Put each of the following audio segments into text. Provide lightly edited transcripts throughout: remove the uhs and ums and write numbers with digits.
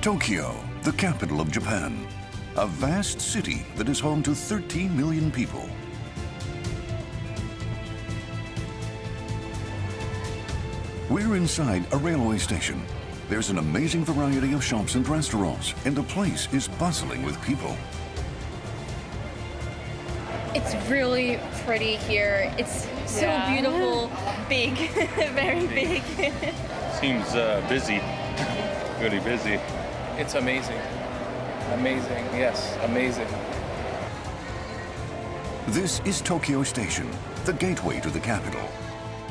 Tokyo, the capital of Japan, a vast city that is home to 13 million people. We're inside a railway station. There's an amazing variety of shops and restaurants, and the place is bustling with people. It's really pretty here. It's so beautiful, big, very big. Seems busy, really busy. It's amazing. Amazing, yes, amazing. This is Tokyo Station, the gateway to the capital.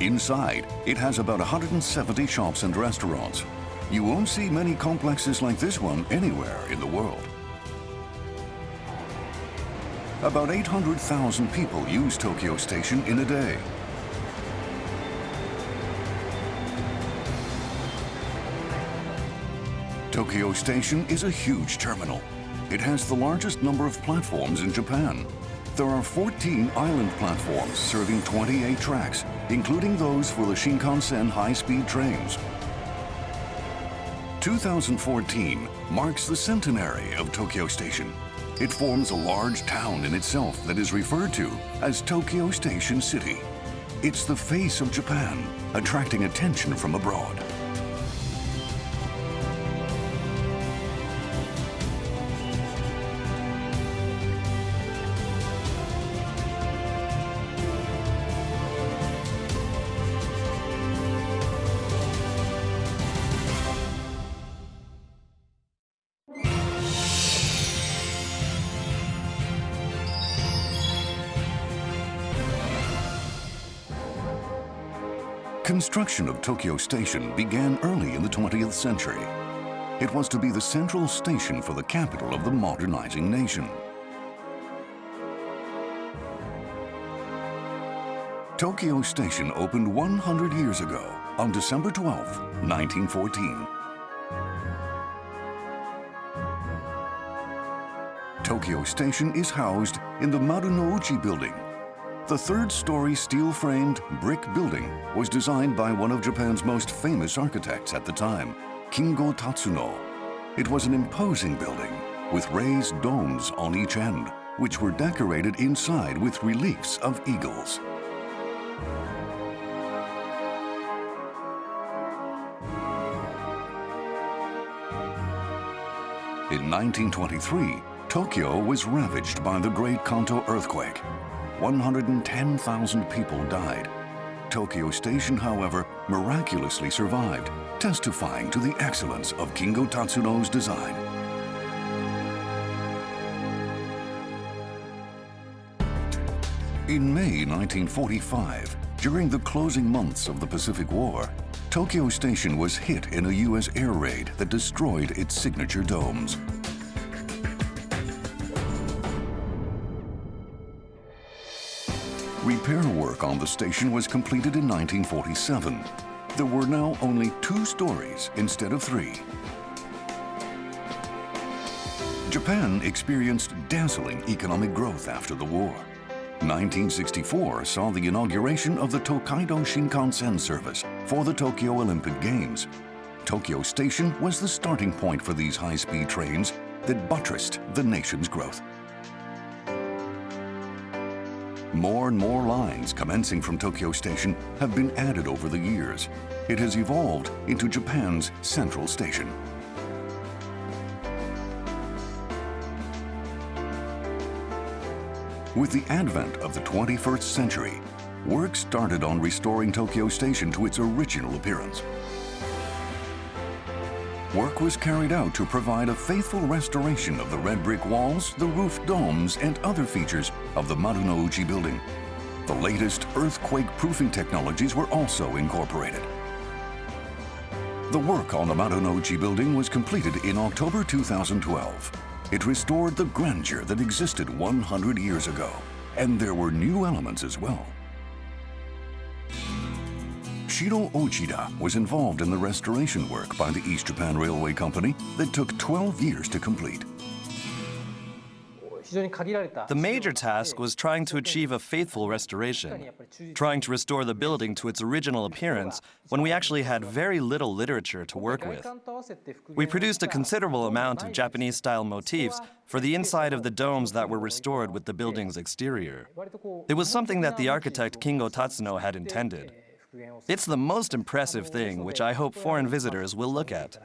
Inside, it has about 170 shops and restaurants. You won't see many complexes like this one anywhere in the world. About 800,000 people use Tokyo Station in a day. Tokyo Station is a huge terminal. It has the largest number of platforms in Japan. There are 14 island platforms serving 28 tracks, including those for the Shinkansen high-speed trains. 2014 marks the centenary of Tokyo Station. It forms a large town in itself that is referred to as Tokyo Station City. It's the face of Japan, attracting attention from abroad. Construction of Tokyo Station began early in the 20th century. It was to be the central station for the capital of the modernizing nation. Tokyo Station opened 100 years ago on December 12, 1914. Tokyo Station is housed in the Marunouchi building. The third-story steel-framed brick building was designed by one of Japan's most famous architects at the time, Kingo Tatsuno. It was an imposing building with raised domes on each end, which were decorated inside with reliefs of eagles. In 1923, Tokyo was ravaged by the Great Kanto earthquake. 110,000 people died. Tokyo Station, however, miraculously survived, testifying to the excellence of Kingo Tatsuno's design. In May 1945, during the closing months of the Pacific War, Tokyo Station was hit in a U.S. air raid that destroyed its signature domes. Repair work on the station was completed in 1947. There were now only 2 stories instead of 3. Japan experienced dazzling economic growth after the war. 1964 saw the inauguration of the Tokaido Shinkansen service for the Tokyo Olympic Games. Tokyo Station was the starting point for these high-speed trains that buttressed the nation's growth. More and more lines commencing from Tokyo Station have been added over the years. It has evolved into Japan's central station. With the advent of the 21st century, work started on restoring Tokyo Station to its original appearance. Work was carried out to provide a faithful restoration of the red brick walls, the roof domes, and other features of the Marunouchi building. The latest earthquake-proofing technologies were also incorporated. The work on the Marunouchi building was completed in October 2012. It restored the grandeur that existed 100 years ago, and there were new elements as well. Shiro Ochida was involved in the restoration work by the East Japan Railway Company that took 12 years to complete. The major task was trying to achieve a faithful restoration, trying to restore the building to its original appearance when we actually had very little literature to work with. We produced a considerable amount of Japanese-style motifs for the inside of the domes that were restored with the building's exterior. It was something that the architect Kingo Tatsuno had intended. It's the most impressive thing, which I hope foreign visitors will look at.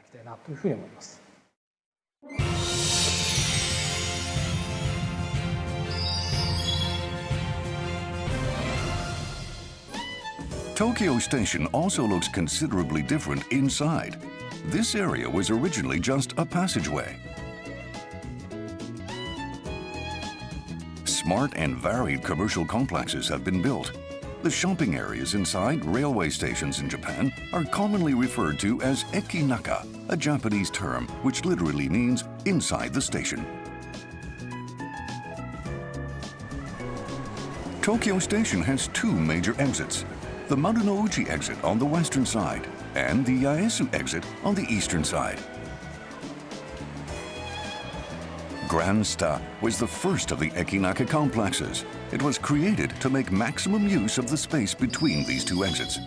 Tokyo Station also looks considerably different inside. This area was originally just a passageway. Smart and varied commercial complexes have been built. The shopping areas inside railway stations in Japan are commonly referred to as ekinaka, a Japanese term which literally means inside the station. Tokyo Station has two major exits: the Marunouchi exit on the western side and the Yaesu exit on the eastern side. Grand Sta was the first of the Ekinaka complexes. It was created to make maximum use of the space between these two exits.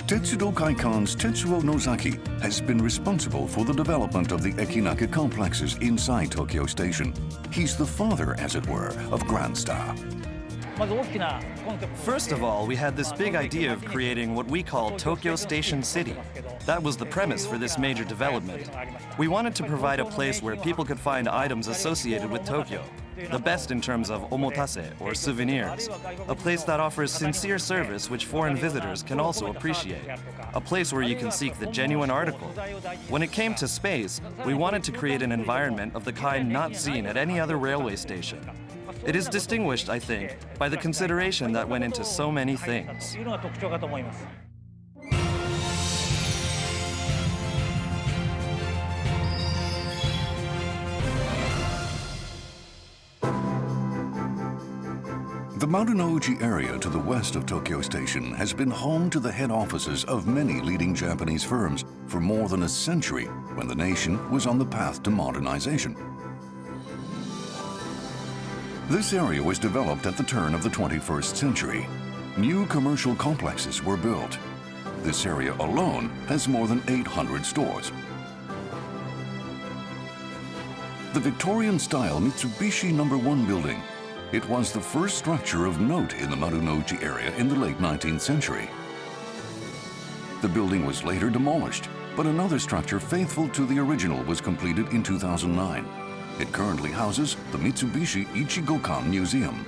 Tetsudo Kaikan's Tetsuo Nozaki has been responsible for the development of the Ekinaka complexes inside Tokyo Station. He's the father, as it were, of Grand Sta. First of all, we had this big idea of creating what we call Tokyo Station City. That was the premise for this major development. We wanted to provide a place where people could find items associated with Tokyo, the best in terms of omotase, or souvenirs, a place that offers sincere service which foreign visitors can also appreciate, a place where you can seek the genuine article. When it came to space, we wanted to create an environment of the kind not seen at any other railway station. It is distinguished, I think, by the consideration that went into so many things. The Marunouchi area to the west of Tokyo Station has been home to the head offices of many leading Japanese firms for more than a century when the nation was on the path to modernization. This area was developed at the turn of the 21st century. New commercial complexes were built. This area alone has more than 800 stores. The Victorian-style Mitsubishi No. 1 building. It was the first structure of note in the Marunouchi area in the late 19th century. The building was later demolished, but another structure faithful to the original was completed in 2009. It currently houses the Mitsubishi Ichigokan Museum.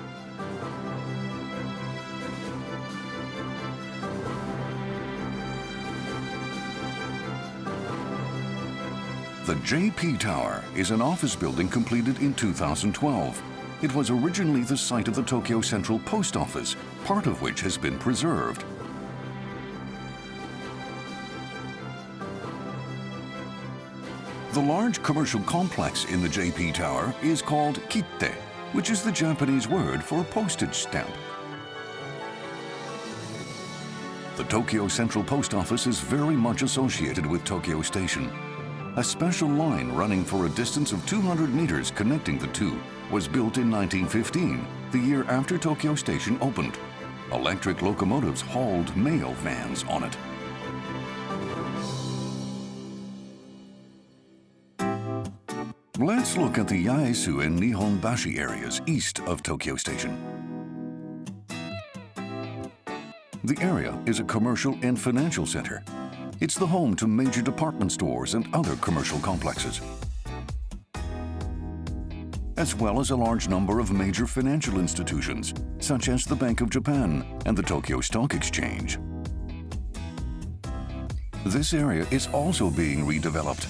The JP Tower is an office building completed in 2012. It was originally the site of the Tokyo Central Post Office, part of which has been preserved. The large commercial complex in the JP Tower is called kitte, which is the Japanese word for postage stamp. The Tokyo Central Post Office is very much associated with Tokyo Station. A special line running for a distance of 200 meters connecting the two was built in 1915, the year after Tokyo Station opened. Electric locomotives hauled mail vans on it. Let's look at the Yaesu and Nihonbashi areas east of Tokyo Station. The area is a commercial and financial center. It's the home to major department stores and other commercial complexes, as well as a large number of major financial institutions, such as the Bank of Japan and the Tokyo Stock Exchange. This area is also being redeveloped.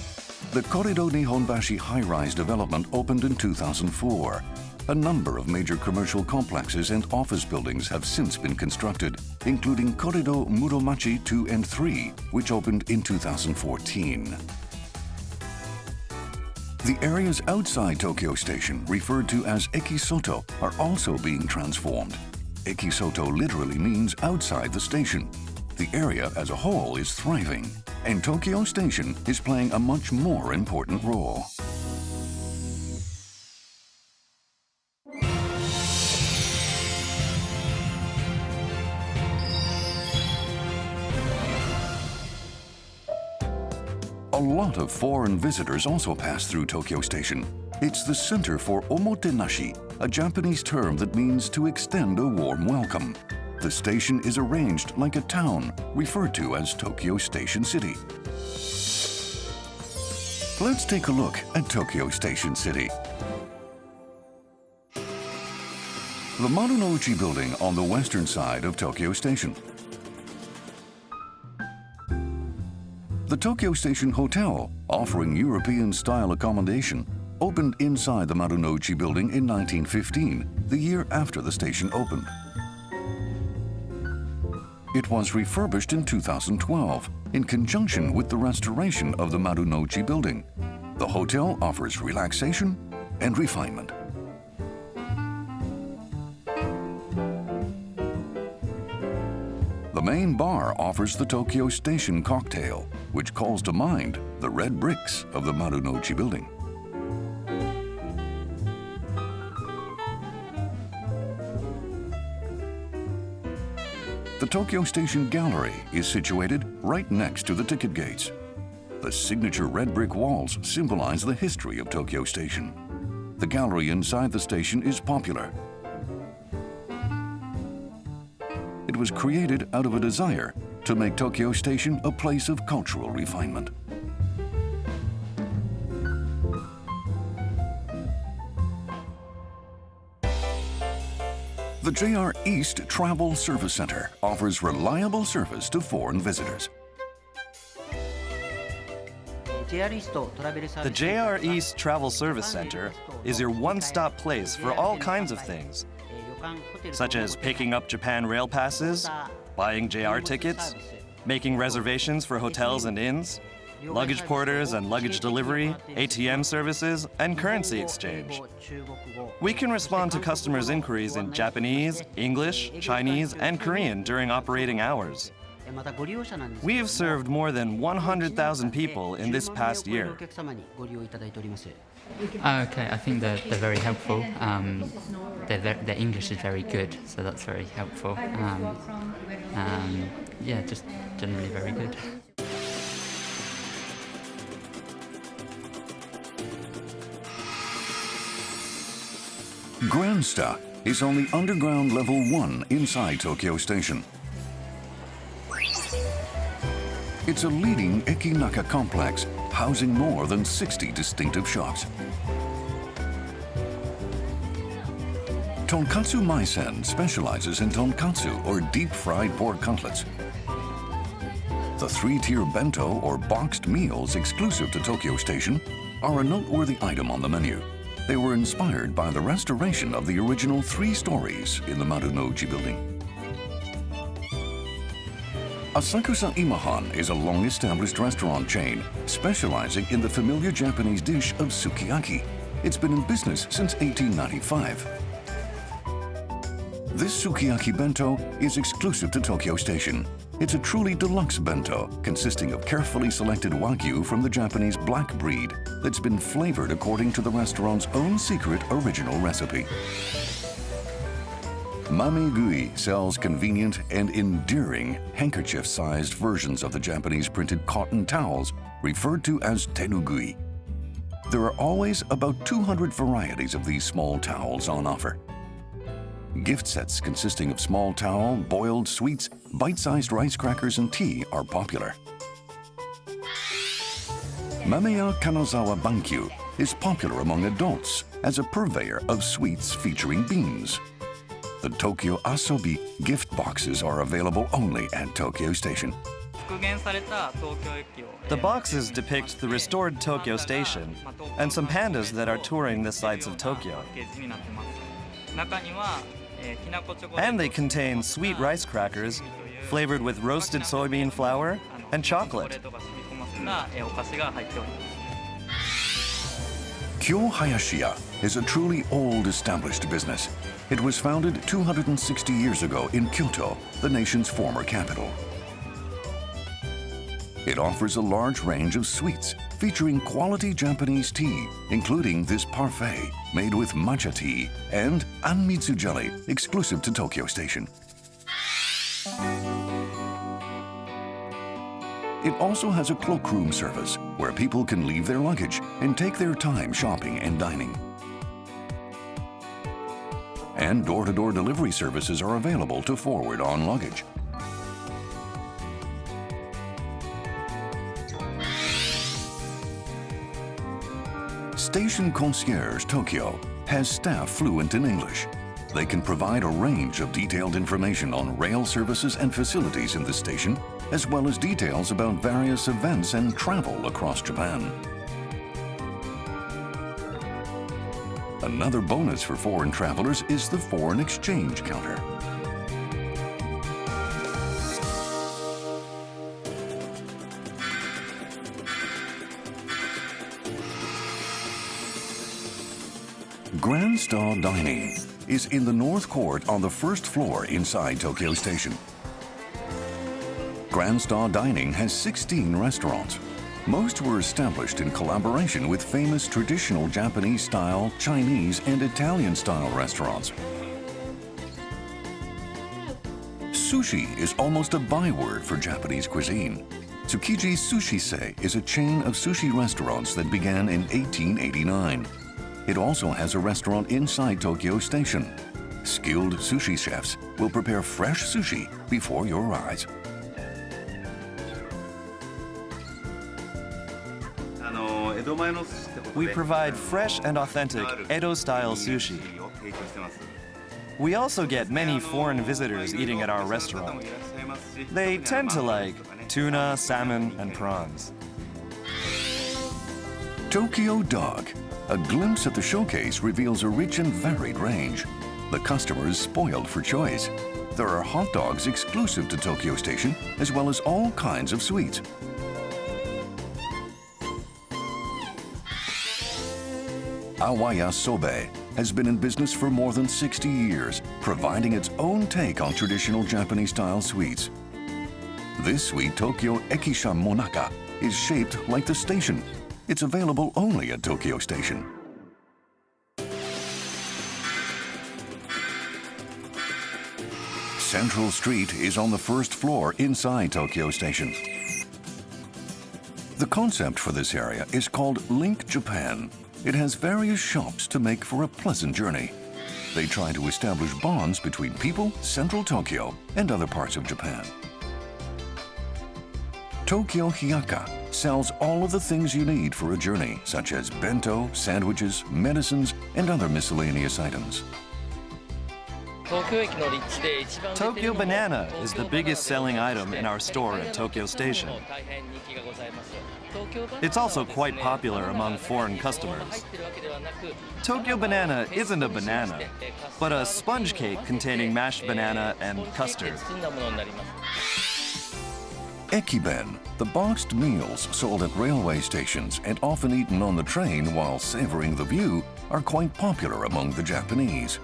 The Korido Nihonbashi high-rise development opened in 2004. A number of major commercial complexes and office buildings have since been constructed, including Korido Muromachi 2 and 3, which opened in 2014. The areas outside Tokyo Station, referred to as Ekisoto, are also being transformed. Ekisoto literally means outside the station. The area as a whole is thriving, and Tokyo Station is playing a much more important role. A lot of foreign visitors also pass through Tokyo Station. It's the center for omotenashi, a Japanese term that means to extend a warm welcome. The station is arranged like a town, referred to as Tokyo Station City. Let's take a look at Tokyo Station City. The Marunouchi building on the western side of Tokyo Station. The Tokyo Station Hotel, offering European-style accommodation, opened inside the Marunouchi building in 1915, the year after the station opened. It was refurbished in 2012 in conjunction with the restoration of the Marunouchi building. The hotel offers relaxation and refinement. The main bar offers the Tokyo Station cocktail, which calls to mind the red bricks of the Marunouchi building. The Tokyo Station Gallery is situated right next to the ticket gates. The signature red brick walls symbolize the history of Tokyo Station. The gallery inside the station is popular. It was created out of a desire to make Tokyo Station a place of cultural refinement. The JR East Travel Service Center offers reliable service to foreign visitors. The JR East Travel Service Center is your one-stop place for all kinds of things, such as picking up Japan rail passes, buying JR tickets, making reservations for hotels and inns, luggage porters and luggage delivery, ATM services, and currency exchange. We can respond to customers' inquiries in Japanese, English, Chinese, and Korean during operating hours. We have served more than 100,000 people in this past year. Okay, I think they're very helpful. Their English is very good, so that's very helpful. Yeah, just generally very good. Grandsta is on the underground level 1 inside Tokyo Station. It's a leading Ekinaka complex housing more than 60 distinctive shops. Tonkatsu Maisen specializes in tonkatsu or deep-fried pork cutlets. The 3-tier bento or boxed meals exclusive to Tokyo Station are a noteworthy item on the menu. They were inspired by the restoration of the original 3 stories in the Marunouchi building. Asakusa Imahan is a long-established restaurant chain specializing in the familiar Japanese dish of sukiyaki. It's been in business since 1895. This sukiyaki bento is exclusive to Tokyo Station. It's a truly deluxe bento consisting of carefully selected wagyu from the Japanese black breed that's been flavored according to the restaurant's own secret original recipe. Mamegui sells convenient and endearing handkerchief-sized versions of the Japanese printed cotton towels referred to as tenugui. There are always about 200 varieties of these small towels on offer. Gift sets consisting of small towel, boiled sweets, bite-sized rice crackers, and tea are popular. Mameya Kanazawa Bankyu is popular among adults as a purveyor of sweets featuring beans. The Tokyo Asobi gift boxes are available only at Tokyo Station. The boxes depict the restored Tokyo Station and some pandas that are touring the sights of Tokyo. And they contain sweet rice crackers flavored with roasted soybean flour and chocolate. Kyo Hayashiya is a truly old established business. It was founded 260 years ago in Kyoto, the nation's former capital. It offers a large range of sweets featuring quality Japanese tea, including this parfait made with matcha tea and anmitsu jelly exclusive to Tokyo Station. It also has a cloakroom service where people can leave their luggage and take their time shopping and dining. And door-to-door delivery services are available to forward on luggage. Station Concierge Tokyo has staff fluent in English. They can provide a range of detailed information on rail services and facilities in the station, as well as details about various events and travel across Japan. Another bonus for foreign travelers is the foreign exchange counter. Grand Star Dining is in the North Court on the first floor inside Tokyo Station. Grand Star Dining has 16 restaurants. Most were established in collaboration with famous traditional Japanese-style, Chinese, and Italian-style restaurants. Sushi is almost a byword for Japanese cuisine. Tsukiji Sushi-sei is a chain of sushi restaurants that began in 1889. It also has a restaurant inside Tokyo Station. Skilled sushi chefs will prepare fresh sushi before your eyes. We provide fresh and authentic Edo-style sushi. We also get many foreign visitors eating at our restaurant. They tend to like tuna, salmon, and prawns. Tokyo Dog. A glimpse at the showcase reveals a rich and varied range. The customer is spoiled for choice. There are hot dogs exclusive to Tokyo Station, as well as all kinds of sweets. Awaya Sobe has been in business for more than 60 years, providing its own take on traditional Japanese-style sweets. This sweet Tokyo Ekisha Monaka is shaped like the station. It's available only at Tokyo Station. Central Street is on the first floor inside Tokyo Station. The concept for this area is called Link Japan. It has various shops to make for a pleasant journey. They try to establish bonds between people, central Tokyo, and other parts of Japan. Tokyo Hiyaka sells all of the things you need for a journey, such as bento, sandwiches, medicines, and other miscellaneous items. Tokyo Banana is the biggest selling item in our store at Tokyo Station. It's also quite popular among foreign customers. Tokyo Banana isn't a banana, but a sponge cake containing mashed banana and custard. Ekiben, the boxed meals sold at railway stations and often eaten on the train while savoring the view, are quite popular among the Japanese.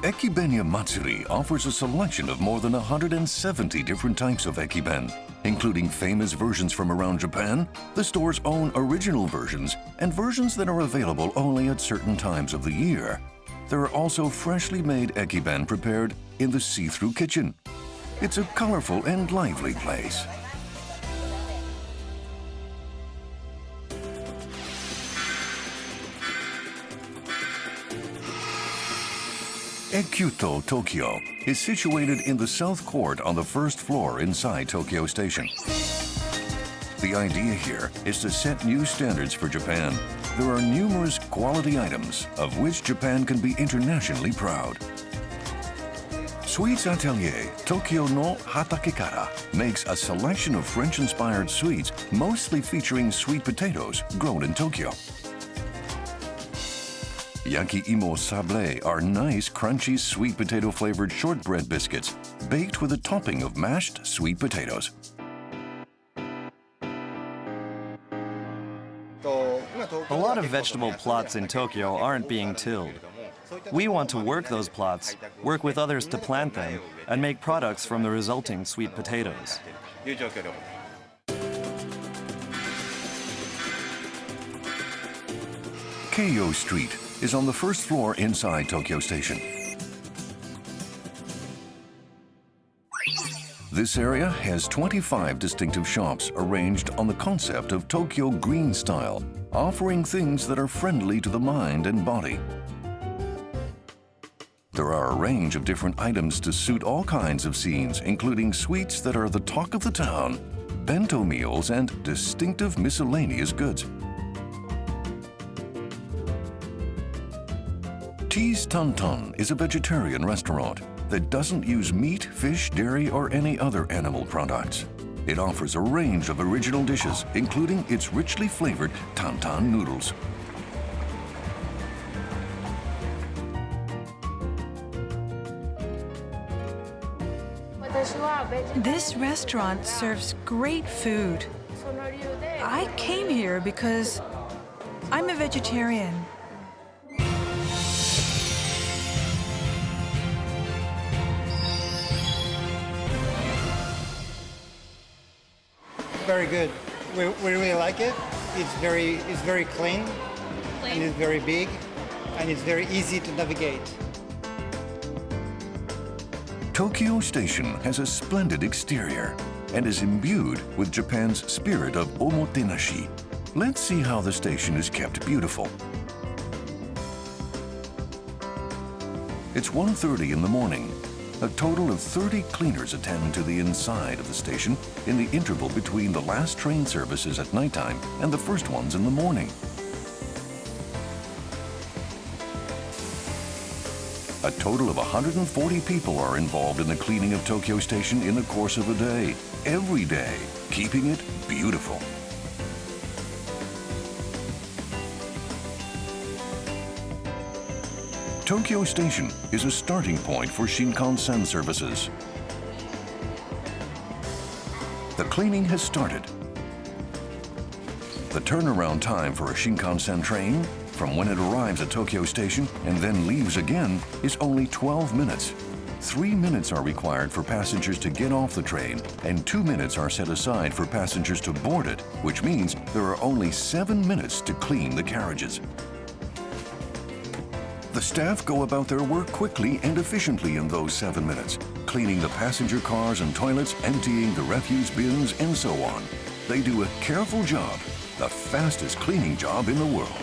Ekibenya Matsuri offers a selection of more than 170 different types of ekiben, including famous versions from around Japan, the store's own original versions, and versions that are available only at certain times of the year. There are also freshly made ekiben prepared in the see-through kitchen. It's a colorful and lively place. Ekyuto Tokyo is situated in the South Court on the first floor inside Tokyo Station. The idea here is to set new standards for Japan. There are numerous quality items of which Japan can be internationally proud. Sweets Atelier Tokyo no Hatakekara makes a selection of French-inspired sweets, mostly featuring sweet potatoes grown in Tokyo. Yaki Imo Sablé are nice, crunchy, sweet potato-flavored shortbread biscuits baked with a topping of mashed sweet potatoes. A lot of vegetable plots in Tokyo aren't being tilled. We want to work those plots, work with others to plant them, and make products from the resulting sweet potatoes. Keio Street is on the first floor inside Tokyo Station. This area has 25 distinctive shops arranged on the concept of Tokyo Green style, offering things that are friendly to the mind and body. There are a range of different items to suit all kinds of scenes, including sweets that are the talk of the town, bento meals, and distinctive miscellaneous goods. Tea's Tantan is a vegetarian restaurant that doesn't use meat, fish, dairy, or any other animal products. It offers a range of original dishes, including its richly flavored tantan noodles. This restaurant serves great food. I came here because I'm a vegetarian. Very good. We really like it. It's very clean, and it's very big, and it's very easy to navigate. Tokyo Station has a splendid exterior and is imbued with Japan's spirit of omotenashi. Let's see how the station is kept beautiful. It's 1:30 in the morning. A total of 30 cleaners attend to the inside of the station in the interval between the last train services at nighttime and the first ones in the morning. A total of 140 people are involved in the cleaning of Tokyo Station in the course of a day, every day, keeping it beautiful. Tokyo Station is a starting point for Shinkansen services. The cleaning has started. The turnaround time for a Shinkansen train, from when it arrives at Tokyo Station and then leaves again, is only 12 minutes. 3 minutes are required for passengers to get off the train, and 2 minutes are set aside for passengers to board it, which means there are only 7 minutes to clean the carriages. The staff go about their work quickly and efficiently in those 7 minutes, cleaning the passenger cars and toilets, emptying the refuse bins, and so on. They do a careful job, the fastest cleaning job in the world.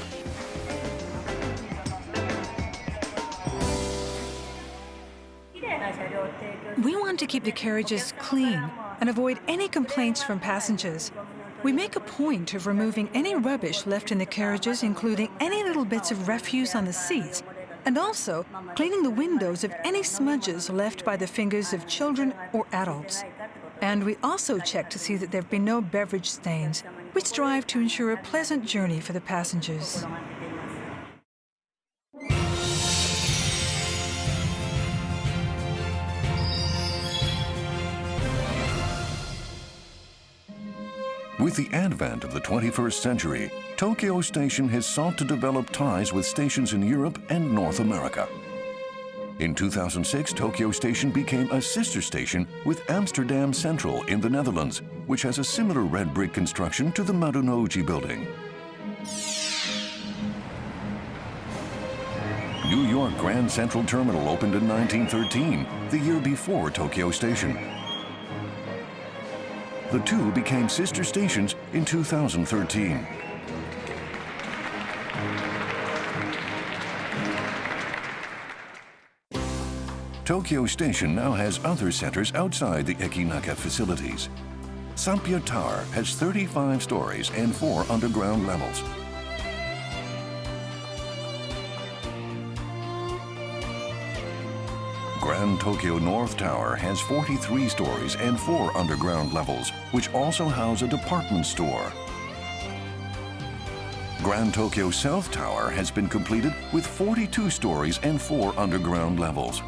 We want to keep the carriages clean and avoid any complaints from passengers. We make a point of removing any rubbish left in the carriages, including any little bits of refuse on the seats, and also cleaning the windows of any smudges left by the fingers of children or adults. And we also check to see that there have been no beverage stains. We strive to ensure a pleasant journey for the passengers. With the advent of the 21st century, Tokyo Station has sought to develop ties with stations in Europe and North America. In 2006, Tokyo Station became a sister station with Amsterdam Central in the Netherlands, which has a similar red brick construction to the Marunouchi building. New York Grand Central Terminal opened in 1913, the year before Tokyo Station. The two became sister stations in 2013. Tokyo Station now has other centers outside the Ekinaka facilities. Sampia Tower has 35 stories and 4 underground levels. Grand Tokyo North Tower has 43 stories and 4 underground levels, which also house a department store. Grand Tokyo South Tower has been completed with 42 stories and 4 underground levels.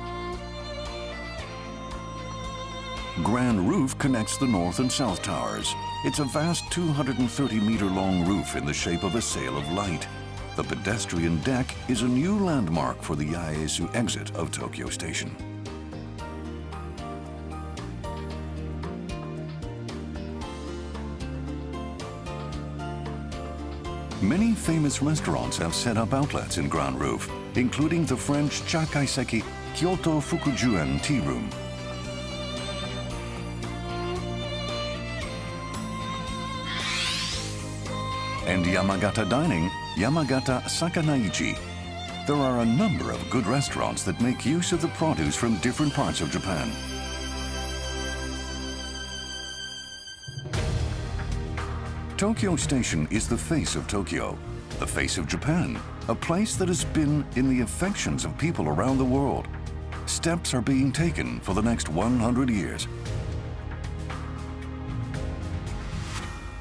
Grand Roof connects the North and South Towers. It's a vast 230-meter-long roof in the shape of a sail of light. The pedestrian deck is a new landmark for the Yaesu exit of Tokyo Station. Many famous restaurants have set up outlets in Grand Roof, including the French Chakaiseki Kyoto Fukujuen Tea Room. and Yamagata dining, Yamagata Sakanaichi. There are a number of good restaurants that make use of the produce from different parts of Japan. Tokyo Station is the face of Tokyo, the face of Japan, a place that has been in the affections of people around the world. Steps are being taken for the next 100 years.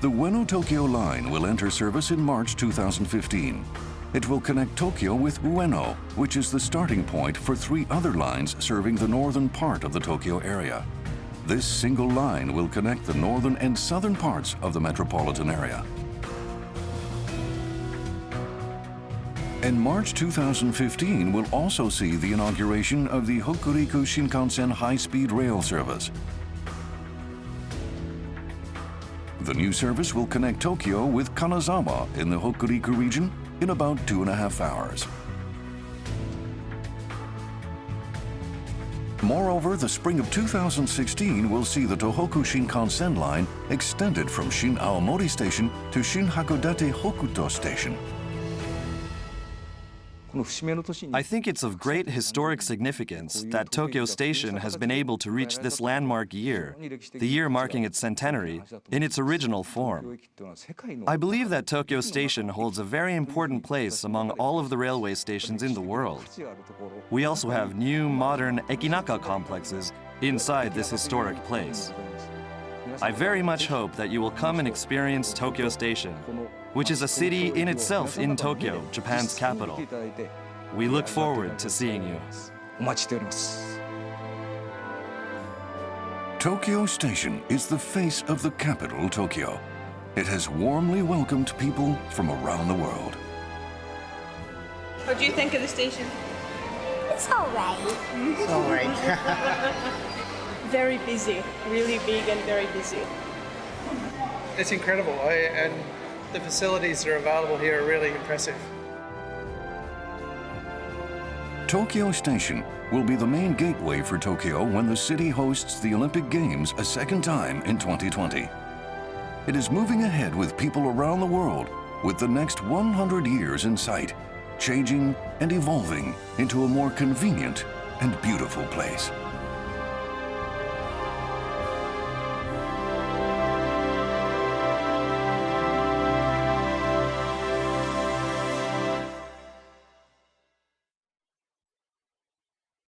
The Ueno Tokyo line will enter service in March 2015. It will connect Tokyo with Ueno, which is the starting point for 3 other lines serving the northern part of the Tokyo area. This single line will connect the northern and southern parts of the metropolitan area. And March 2015 will also see the inauguration of the Hokuriku Shinkansen high-speed rail service. The new service will connect Tokyo with Kanazawa in the Hokuriku region in about 2.5 hours. Moreover, the spring of 2016 will see the Tohoku Shinkansen line extended from Shin Aomori Station to Shin Hakodate Hokuto Station. I think it's of great historic significance that Tokyo Station has been able to reach this landmark year, the year marking its centenary, in its original form. I believe that Tokyo Station holds a very important place among all of the railway stations in the world. We also have new, modern Ekinaka complexes inside this historic place. I very much hope that you will come and experience Tokyo Station, which is a city in itself in Tokyo, Japan's capital. We look forward to seeing you. Tokyo Station is the face of the capital, Tokyo. It has warmly welcomed people from around the world. What do you think of the station? It's all right. It's all right. Very busy, really big and very busy. It's incredible, and the facilities that are available here are really impressive. Tokyo Station will be the main gateway for Tokyo when the city hosts the Olympic Games a second time in 2020. It is moving ahead with people around the world with the next 100 years in sight, changing and evolving into a more convenient and beautiful place.